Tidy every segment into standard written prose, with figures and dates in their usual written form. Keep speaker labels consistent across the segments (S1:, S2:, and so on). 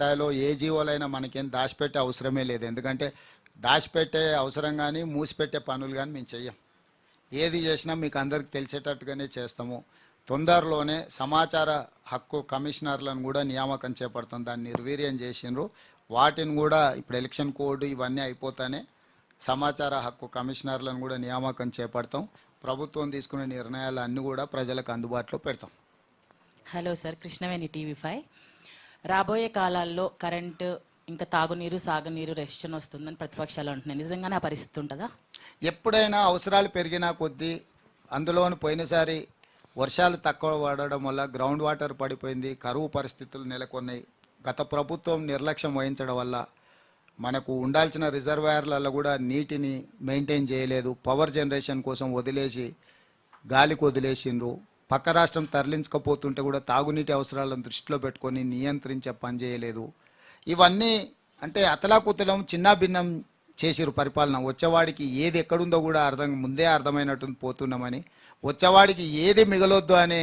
S1: స్థాయిలో ఏ జీవోలైనా మనకేం దాచిపెట్టే అవసరమే లేదు. ఎందుకంటే దాచిపెట్టే అవసరం కానీ మూసిపెట్టే పనులు కానీ మేము చెయ్యం. ఏది చేసినా మీకు అందరికి తెలిసేటట్టుగానే చేస్తాము. తొందరలోనే సమాచార హక్కు కమిషనర్లను కూడా నియామకం చేపడతాం. దాన్ని నిర్వీర్యం చేసిండ్రు. వాటిని కూడా ఇప్పుడు ఎలక్షన్ కోడ్ ఇవన్నీ అయిపోతానే సమాచార హక్కు కమిషనర్లను కూడా నియామకం చేపడతాం. ప్రభుత్వం తీసుకునే నిర్ణయాలు అన్నీ కూడా ప్రజలకు అందుబాటులో పెడతాం.
S2: Hello sir, Krishnaveni TV5. రాబోయే కాలాల్లో కరెంటు ఇంకా తాగునీరు సాగునీరు రెస్ట్రిక్షన్ వస్తుందని ప్రతిపక్షాలు అంటున్నాయి. నిజంగానే ఆ పరిస్థితి ఉంటుందా?
S1: ఎప్పుడైనా అవసరాలు పెరిగినా కొద్దీ అందులోని పోయినసారి వర్షాలు తక్కువ పడడం వల్ల గ్రౌండ్ వాటర్ పడిపోయింది, కరువు పరిస్థితులు నెలకొన్నాయి. గత ప్రభుత్వం నిర్లక్ష్యం వహించడం వల్ల మనకు ఉండాల్సిన రిజర్వాయర్లలో కూడా నీటిని మెయింటైన్ చేయలేదు. పవర్ జనరేషన్ కోసం వదిలేసి గాలికి వదిలేసిండ్రు. పక్క రాష్ట్రం తరలించకపోతుంటే కూడా తాగునీటి అవసరాలను దృష్టిలో పెట్టుకొని నియంత్రించే పని చేయలేదు. ఇవన్నీ అంటే అతలాకుతలం చిన్న భిన్నం చేసిరు పరిపాలన. వచ్చేవాడికి ఏది ఎక్కడుందో కూడా ముందే అర్థమైనట్టు పోతున్నామని, వచ్చేవాడికి ఏది మిగలొద్దు అనే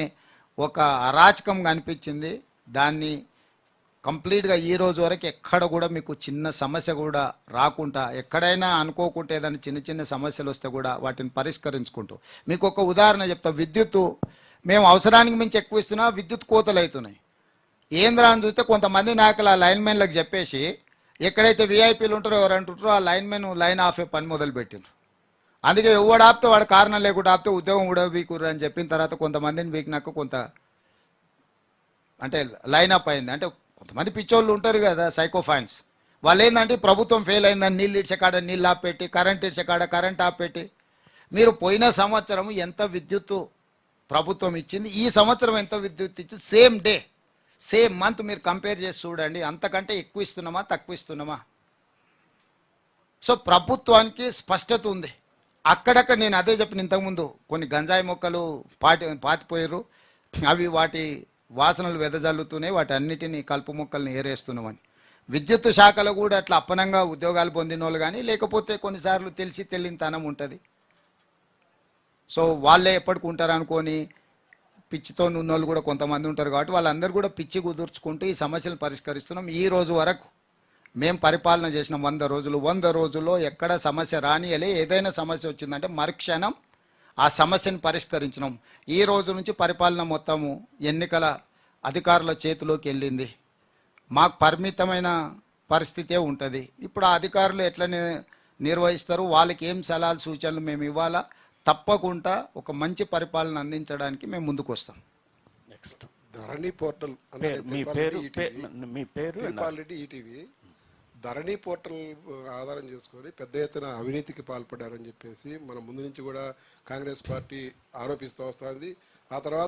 S1: ఒక అరాచకం కనిపించింది. దాన్ని కంప్లీట్గా ఈ రోజు వరకు ఎక్కడ కూడా మీకు చిన్న సమస్య కూడా రాకుండా, ఎక్కడైనా అనుకోకుంటే ఏదైనా చిన్న చిన్న సమస్యలు వస్తే కూడా వాటిని పరిష్కరించుకుంటూ, మీకు ఒక ఉదాహరణ చెప్తా. విద్యుత్తు మేము అవసరానికి మించి ఎక్కువ ఇస్తున్నా, విద్యుత్ కోతలు అవుతున్నాయి. ఏంద్రా అని చూస్తే కొంతమంది నాయకులు ఆ లైన్మెన్లకు చెప్పేసి ఎక్కడైతే విఐపీలు ఉంటారో ఎవరంటుంటారో ఆ లైన్మెన్ లైన్ ఆఫే పని మొదలు పెట్టిండ్రు. అందుకే ఎవడు ఆపితే వాడు కారణం లేకుండా ఆపితే ఉద్యోగం కూడా వీకుర్రు అని చెప్పిన తర్వాత కొంతమందిని వీకినాక కొంత అంటే లైన్ అప్ అయింది. అంటే కొంతమంది పిచ్చోళ్ళు ఉంటారు కదా సైకోఫాన్స్, వాళ్ళు ఏంటంటే ప్రభుత్వం ఫెయిల్ అయిందని నీళ్ళు ఇడ్చే కాడ నీళ్ళు ఆపెట్టి, కరెంట్ ఇడ్చే కాడ కరెంట్ ఆపెట్టి. మీరు పోయిన సంవత్సరం ఎంత విద్యుత్తు ప్రభుత్వం ఇచ్చింది, ఈ సంవత్సరం ఎంత విద్యుత్ ఇచ్చింది, సేమ్ డే సేమ్ మంత్ మీరు కంపేర్ చేసి చూడండి. అంతకంటే ఎక్కువ ఇస్తున్నామా తక్కువ ఇస్తున్నామా? సో ప్రభుత్వానికి స్పష్టత ఉంది. అక్కడక్కడ నేను అదే చెప్పిన ఇంతకుముందు, కొన్ని గంజాయి మొక్కలు పాతిపోయారు, అవి వాటి వాసనలు వెదజల్లుతూనే వాటి అన్నిటినీ కలుపు మొక్కల్ని ఏరేస్తున్నామని. విద్యుత్ శాఖలో కూడా అట్లా అప్పనంగా ఉద్యోగాలు పొందిన వాళ్ళు కానీ, లేకపోతే కొన్నిసార్లు తెలిసి తెలియనితనం ఉంటుంది. సో వాళ్ళే ఎప్పటికి ఉంటారు అనుకొని పిచ్చితో ఉన్న వాళ్ళు కూడా కొంతమంది ఉంటారు. కాబట్టి వాళ్ళందరూ కూడా పిచ్చి కుదుర్చుకుంటూ ఈ సమస్యలు పరిష్కరిస్తున్నాం. ఈ రోజు వరకు మేము పరిపాలన చేసిన 100 రోజుల్లో ఎక్కడ సమస్య రానియలే. ఏదైనా సమస్య వచ్చిందంటే మరుక్షణం ఆ సమస్యను పరిష్కరించినాం. ఈ రోజు నుంచి పరిపాలన మొత్తము ఎన్నికల అధికారుల చేతిలోకి వెళ్ళింది. మాకు పరిమితమైన పరిస్థితే ఉంటుంది. ఇప్పుడు ఆ అధికారులు ఎట్లా నిర్వహిస్తారు, వాళ్ళకి ఏం సలహాలు సూచనలు మేము ఇవ్వాలా, తప్పకుండా ఒక మంచి పరిపాలన అందించడానికి మేము ముందుకు వస్తాం.
S3: నెక్స్ట్ ధరణి పోర్టల్ ఈటీవీ ధరణి పోర్టల్ ఆధారం చేసుకొని పెద్ద ఎత్తున అవినీతికి పాల్పడ్డారని చెప్పేసి మన ముందు నుంచి కూడా కాంగ్రెస్ పార్టీ ఆరోపిస్తూ వస్తుంది. ఆ తర్వాత